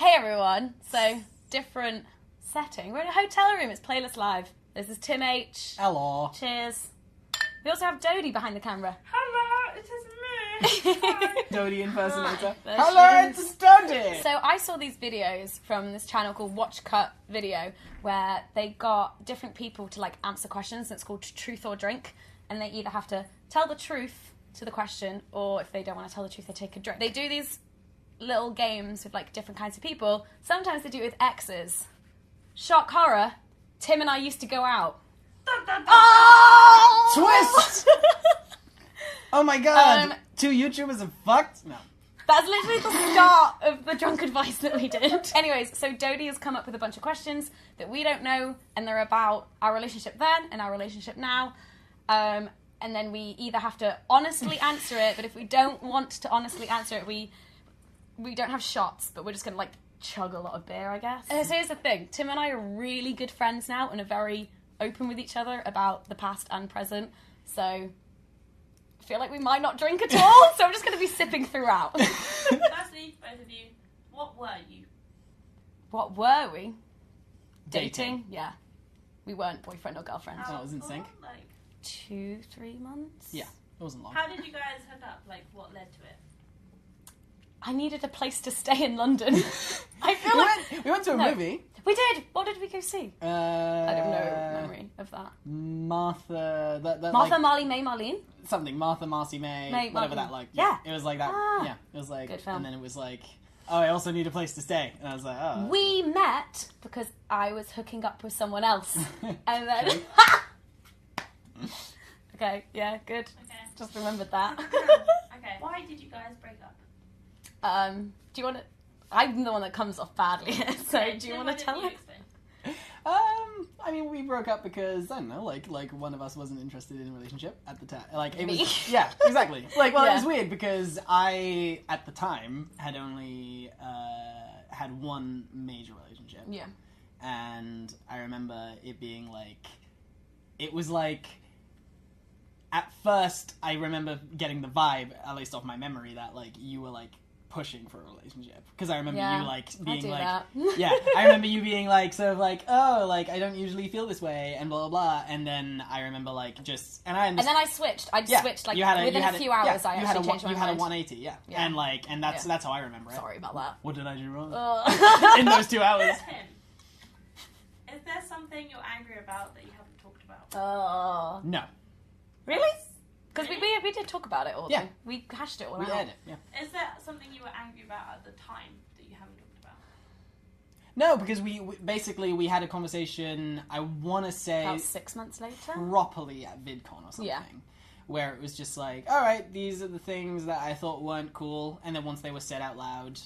Hey everyone. So, different setting. We're in a hotel room. It's Playlist Live. This is Tim H. Hello. Cheers. We also have Dodie behind the camera. Hello, it is me. Hi. Dodie impersonator. There Hello, she is. it's Dodie. So I saw these videos from this channel called Watch Cut Video where they got different people to like answer questions. And it's called Truth or Drink. And they either have to tell the truth to the question, or if they don't want to tell the truth, they take a drink. They do these little games with like different kinds of people. Sometimes they do it with exes. Shock horror. Tim and I used to go out. Oh! Twist! Oh my god. Two YouTubers have fucked? No. That's literally the start of the drunk advice that we did. Anyways, so Dodie has come up with a bunch of questions that we don't know, and they're about our relationship then and our relationship now. And then we either have to honestly answer it, but if we don't want to honestly answer it, we don't have shots, but we're just going to, like, chug a lot of beer, I guess. So here's the thing. Tim and I are really good friends now and are very open with each other about the past and present. So I feel like we might not drink at all, so I'm just going to be sipping throughout. Firstly, both of you, what were you? What were we? Dating. Yeah. We weren't boyfriend or girlfriend. Oh, it was in sync? Like, 2-3 months? Yeah, it wasn't long. how did you guys hook up? Like, what led to it? I needed a place to stay in London. I feel like... We went to a movie. We did! What did we go see? I have no Uh, memory of that. Martha... That, Martha, like, Marley, May, Marlene? something. Martha, Marcy, May, whatever Marlene. that, like... Yeah. It was like that. Ah. Yeah. It was like... Good film. And then it was like... Oh, I also need a place to stay. And I was like, oh. We met because I was hooking up with someone else. And then... True. Okay, yeah, good. Okay. Just remembered that. Okay. Why did you guys break up? Do you want to... I'm the one that comes off badly here, so Okay, do you Tim, want to why tell didn't it? you explain? I mean, we broke up because, I don't know, like one of us wasn't interested in a relationship at the time. Like, it Me? was... Yeah, exactly. Like, well, Yeah. it was weird because I, at the time, had only had one major relationship. Yeah. And I remember it being like... It was like... At first, I remember getting the vibe, at least off my memory, that, like, you were, like, pushing for a relationship. Because I remember Yeah, you, like, I being do like... that. Yeah, I remember you being, like, sort of like, oh, like, I don't usually feel this way, and blah, blah, blah. And then I remember, like, just... And And then I switched. I switched, like, within a few hours, I actually changed my You had a mind. 180, yeah. Yeah. And, like, and that's how I remember it. Sorry about that. What did I do wrong? Ugh. In those 2 hours? Tim, is there something you're angry about that you haven't talked about? Oh. No. Really? Because we did talk about it all. Yeah. Though. We hashed it all We out. had it, yeah. Is there something you were angry about at the time that you haven't talked about? No, because we basically, we had a conversation, I want to say... About 6 months later? Properly at VidCon or something. Yeah. Where it was just like, alright, these are the things that I thought weren't cool, and then once they were said out loud,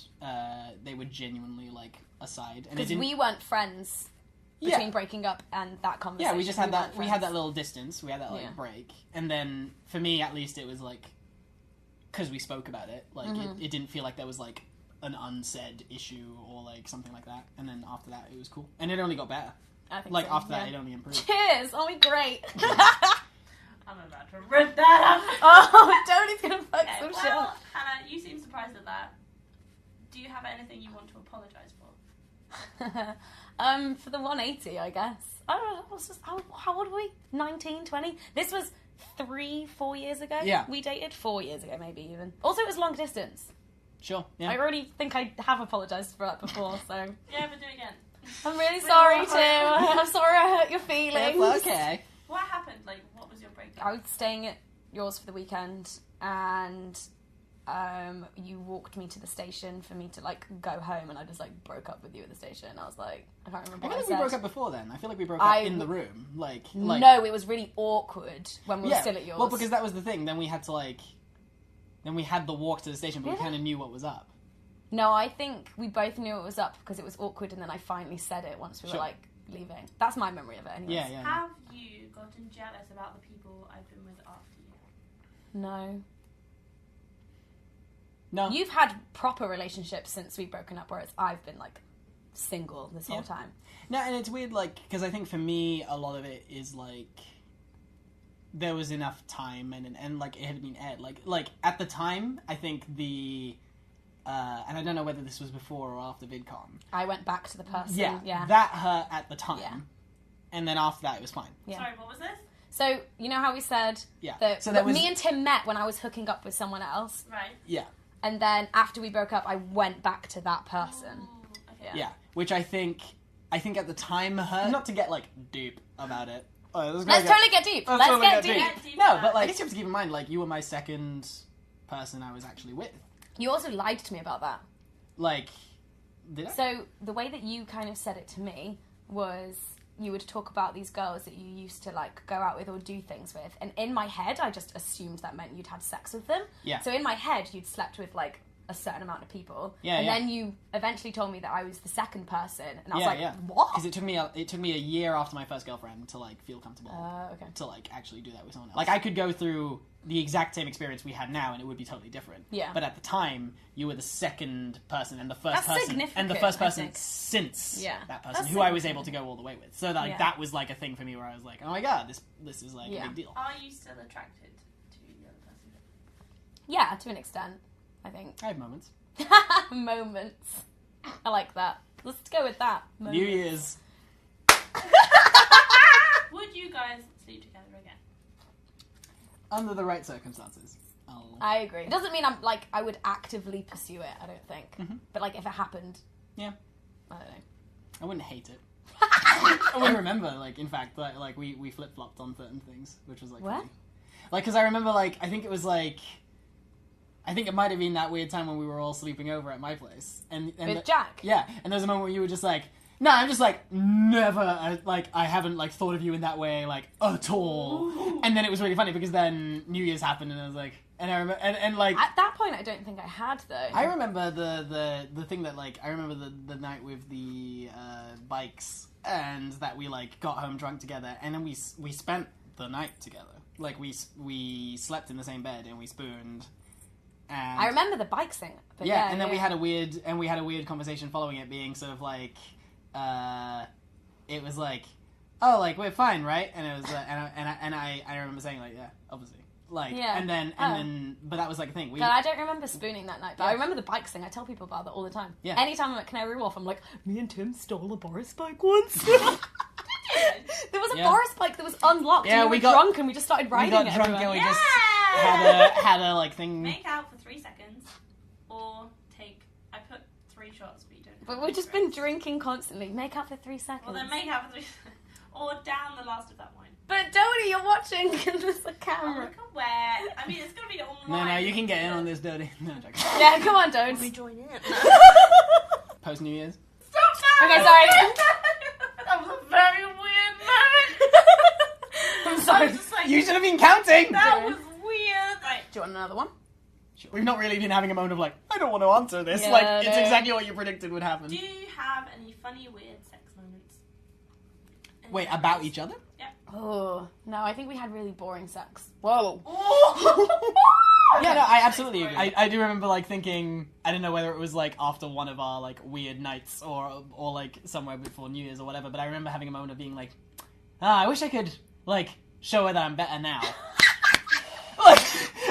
they were genuinely, like, aside. Because we weren't friends between breaking up and that conversation. Yeah, we just had that, weren't we had that friends. little distance, we had that, like, Yeah. break. And then, for me, at least, it was like, because we spoke about it, like, it didn't feel like there was, like, an unsaid issue or, like, something like that. And then after that, it was cool. And it only got better. I think Like, so, after yeah. that, it only improved. Cheers! Aren't we great? I'm about to rip that up. Oh, Tony's gonna fuck Okay, some well, Hannah, you seem surprised at that. Do you have anything you want to apologise for? shit. For the 180, I guess. I don't know, how old were we? 19, 20? This was 3-4 years ago? Yeah. We dated 4 years ago, maybe even. Also, it was long distance. Sure, yeah. I already think I have apologised for that before, so... Yeah, but do it again. I'm really sorry, Tim. I'm sorry I hurt your feelings. It's okay. What happened? Like, what was your breakup? I was staying at yours for the weekend, and you walked me to the station for me to, like, go home, and I just, like, broke up with you at the station. I was like, I can't remember I what feel I like said. we broke up before then. I feel like we broke up in the room. Like No, it was really awkward when we were still at yours. Well, because that was the thing. Then we had to, like... Then we had the walk to the station, but we Really? kind of knew what was up. No, I think we both knew it was up because it was awkward, and then I finally said it once we were, Sure. like, leaving. That's my memory of it, anyways. Yeah, yeah. Have you gotten jealous about the people I've been with after you? No. No. You've had proper relationships since we've broken up, whereas I've been, like, single this whole time. No, and it's weird, like, because I think for me, a lot of it is, like, there was enough time, and like, it had been aired. Like, at the time, I think and I don't know whether this was before or after VidCon. I went back to the person. Yeah. That hurt at the time. Yeah. And then after that, it was fine. Yeah. Sorry, what was this? So, you know how we said that So there was... me and Tim met when I was hooking up with someone else? Right. Yeah. And then after we broke up, I went back to that person. Oh, okay. Yeah. Which I think at the time hurt. Not to get, like, deep about it. Let's totally get deep. Let's Let's totally get get deep. No, but, like, I guess you have to keep in mind, like, you were my second person I was actually with. You also lied to me about that. Like, did I? So, the way that you kind of said it to me was... you would talk about these girls that you used to, like, go out with or do things with. And in my head, I just assumed that meant you'd had sex with them. Yeah. So in my head, you'd slept with, like, a certain amount of people. Yeah, and yeah. then you eventually told me that I was the second person. And I was Yeah, like, yeah. what? Because it took me a year after my first girlfriend to, like, feel comfortable Okay. to, like, actually do that with someone else. Like, I could go through the exact same experience we had now and it would be totally different. Yeah. But at the time, you were the second person and the first That's person significant, and the first I person think. since that person That's who I was significant. able to go all the way with. So like Yeah. that was like a thing for me where I was like, oh my god, this is like a big deal. Are you still attracted to the other person? Yeah, to an extent, I think. I have moments. Moments. I like that. Let's go with that. Moments. New Year's. Would you guys sleep together again? Under the right circumstances. I agree. It doesn't mean I would actively pursue it, I don't think. Mhm. But, like, if it happened... Yeah. I don't know. I wouldn't hate it. I remember, like, in fact, like we flip-flopped on certain things, which was, like, What? funny. Like, because I remember, like, I think it was, like... I think it might have been that weird time when we were all sleeping over at my place. And With Jack? Yeah, and there was a moment where you were just like, no, I'm just like, never, I haven't, like, thought of you in that way, like, at all. Ooh. And then it was really funny because then New Year's happened and I was like, and I remember, and like... At that point, I don't think I had, though. I remember the thing that, like, I remember the night with the bikes and that we, like, got home drunk together and then we spent the night together. Like, we slept in the same bed and we spooned. And I remember the bikes thing. But yeah, and then we had a weird conversation following it being sort of like, it was like, oh, like, we're fine, right? And it was, and I remember saying, like, yeah, obviously. Like, Yeah. and then, but that was, like, a thing. But I don't remember spooning that night. But Yeah. I remember the bikes thing. I tell people about that all the time. Yeah. Anytime I'm at Canary Wharf, I'm like, me and Tim stole a Boris bike once. There was a Yeah. Boris bike that was unlocked. Yeah, and we we got- were drunk and we just started riding got it drunk everywhere. and we just Yeah! had a like thing. Make out for 3 seconds, or take... I put 3 shots, but you don't have But to we've do just it. been drinking constantly. Make out for 3 seconds. Well, then make out for 3 seconds. Or down the last of that wine. But Dodie, you're watching and there's a Oh, camera. look at where... I mean, it's going to be online. No, you can get in on this, Dirty. No, I'm joking. Yeah, come on, Dodie. We join in. Post New Year's. Stop that! Okay, sorry. That was a very weird moment. I'm sorry. I was just like, You should have been counting. that was weird. Right. Do you want another one? We've not really been having a moment of like, I don't want to answer this. Yeah, like, it's no. exactly what you predicted would happen. Do you have any funny, weird sex moments? Wait, about each other? Oh, no, I think we had really boring sex. Whoa. Yeah, no, I absolutely agree. I do remember like thinking, I don't know whether it was like after one of our like weird nights or like somewhere before New Year's or whatever, but I remember having a moment of being like, I wish I could like show her that I'm better now.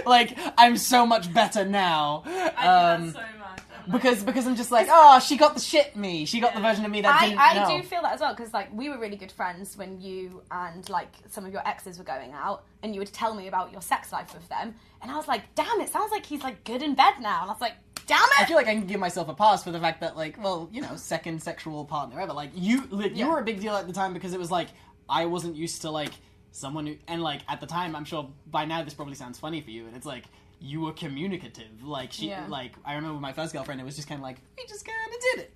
like I'm so much better now. I do that so much. I'm like, Because I'm just like, oh, she got the shit me. She got the Yeah. version of me that didn't know. I do feel that as well, because like we were really good friends when you and like some of your exes were going out, and you would tell me about your sex life with them, and I was like, damn, it sounds like he's like good in bed now, and I was like, damn I it. feel like I can give myself a pass for the fact that, like, well, you know, second sexual partner ever. Like, you were a big deal at the time because it was like, I wasn't used to, like, someone who, and, like, at the time, I'm sure by now this probably sounds funny for you, and it's like, you were communicative. Like, like, I remember with my first girlfriend, it was just kind of like, we just kind of did it.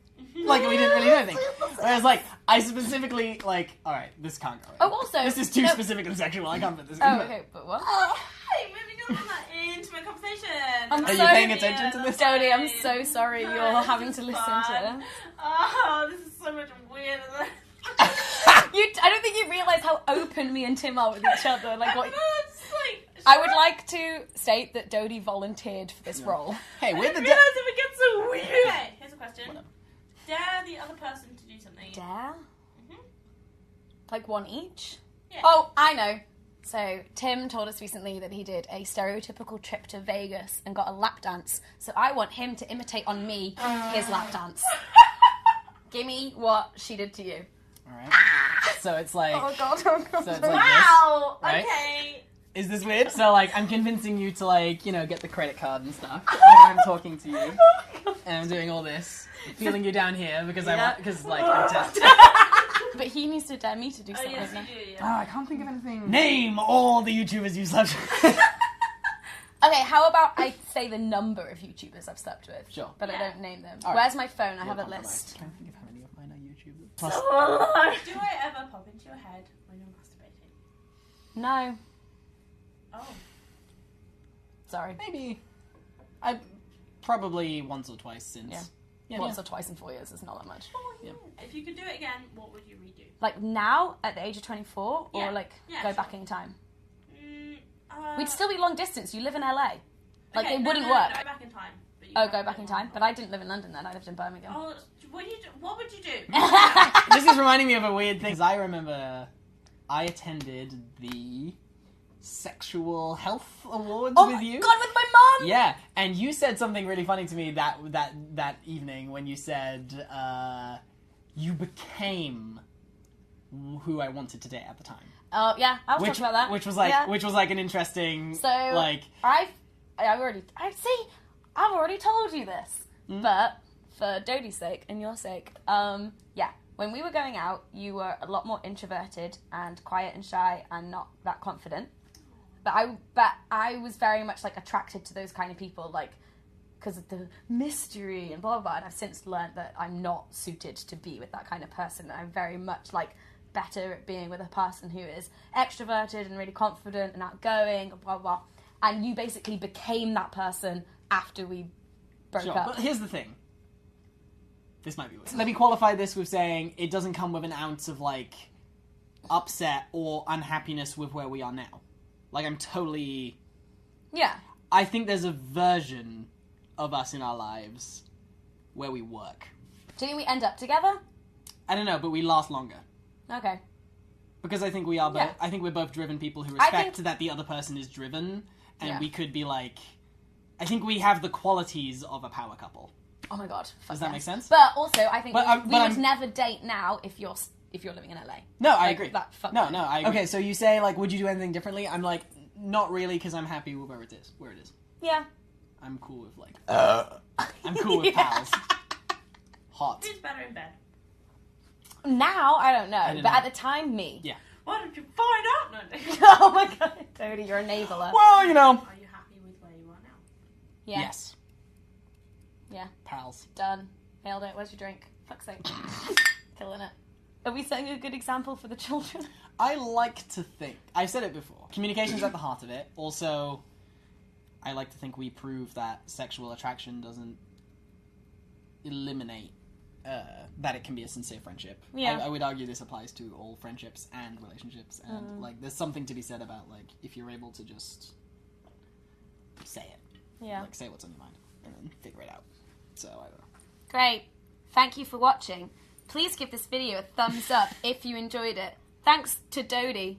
Like, we didn't really do anything. Whereas, like, I specifically, like, alright, this can't go. Oh, also, This is too no- specifically sexual, I can't put this in. Oh, okay, but what? hey, moving on from that intimate conversation. I'm Are you so- paying attention to this? Dodie, I'm so sorry No, you're this having is to listen fun. to Oh, this is so much weirder than... I don't think you realise how open me and Tim are with each other. Like, what? It's like, I would like to state that Dodie volunteered for this role. Hey, I we're didn't the... realise it would get so weird. Okay, here's a question. Whatever. Dare the other person to do something. Dare? Mhm. Like one each? Yeah. Oh, I know. So Tim told us recently that he did a stereotypical trip to Vegas and got a lap dance. So I want him to imitate on me his lap dance. Give me what she did to you. All right. So it's like. Oh god! Oh god! So it's like Wow. this, right? Okay. Is this weird? So like, I'm convincing you to like, get the credit card and stuff. Like I'm talking to you, and I'm doing all this, feeling you down here because I'm just. But he needs to dare me to do Oh something. yes, now. you do. Oh, Yeah. I can't think of anything. Name all the YouTubers you slept with. Okay, how about I say the number of YouTubers I've slept with? Sure. But I Yeah. don't name them. All right. Where's my phone? I We'll have a compromise. list. Trying to think of how many of mine are YouTubers. Do Plus, I ever pop into your head when you're masturbating? No. Oh. Sorry. maybe, I probably once or twice since. Yeah. Yeah. Once or twice in 4 years is not that much. Yeah. If you could do it again, what would you redo? Like now, at the age of 24, Yeah. or like Yeah, go sure. back in time? Mm, We'd still be long distance. You live in LA. Like, okay, it no, wouldn't no, work. Go back in time. But you Oh, have go to back in live time. on But I didn't live in London then. I lived in Birmingham. Oh, what would you do? This is reminding me of a weird thing. 'Cause I remember I attended the Sexual Health Awards Oh with my you. god, with my mum! Yeah, and you said something really funny to me that evening when you said you became who I wanted to date at the time. Oh, yeah, I was talking about that. Which was like Yeah. which was like an interesting So, like I've already told you this. Mm. But for Dodie's sake and your sake, yeah, when we were going out, you were a lot more introverted and quiet and shy and not that confident. But I was very much like attracted to those kind of people, like because of the mystery and blah blah blah. And I've since learned that I'm not suited to be with that kind of person. I'm very much like better at being with a person who is extroverted and really confident and outgoing and blah blah. And you basically became that person after we broke Sure, up. but here's the thing. This might be weird. Let me qualify this with saying it doesn't come with an ounce of like upset or unhappiness with where we are now. Like I'm totally. Yeah. I think there's a version of us in our lives where we work. Do you think we end up together? I don't know, but we last longer. Okay. Because I think we are both. Yeah. I think we're both driven people who I respect think- that the other person is driven, and Yeah. we could be like. I think we have the qualities of a power couple. Oh my god. Fuck Does that yes. make sense? But also, I think But I'm- we but would I'm- never date now if you're living in LA. No, I Like, agree. that fuck No, me. no, I agree. Okay, so you say like, would you do anything differently? I'm like, not really, because I'm happy with where it is. Yeah. I'm cool with like. I'm cool with pals. Hot. Who's better in bed? Now I don't know, don't but know. at the time, me. Yeah. Why don't you find out? No. Oh my god, Dodie, you're a enabler. Well, you know. Are you happy with where you are now? Yeah. Yes. Yeah. Pals. Done. Nailed it. Where's your drink? Fuck's sake. Killing it. Are we setting a good example for the children? I like to think. I've said it before. Communication's at the heart of it. Also, I like to think we prove that sexual attraction doesn't eliminate that it can be a sincere friendship. Yeah. I would argue this applies to all friendships and relationships, and like, there's something to be said about like if you're able to just say it, Yeah. like say what's on your mind, and then figure it out. So I don't know. Great. Thank you for watching. Please give this video a thumbs up if you enjoyed it. Thanks to Dodie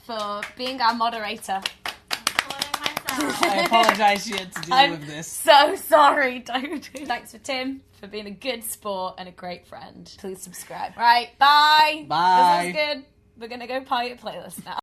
for being our moderator. I apologize she had to deal with this. So sorry, Dodie. Thanks for Tim for being a good sport and a great friend. Please subscribe. Right, bye. Bye. This is good. We're gonna go party at playlist now.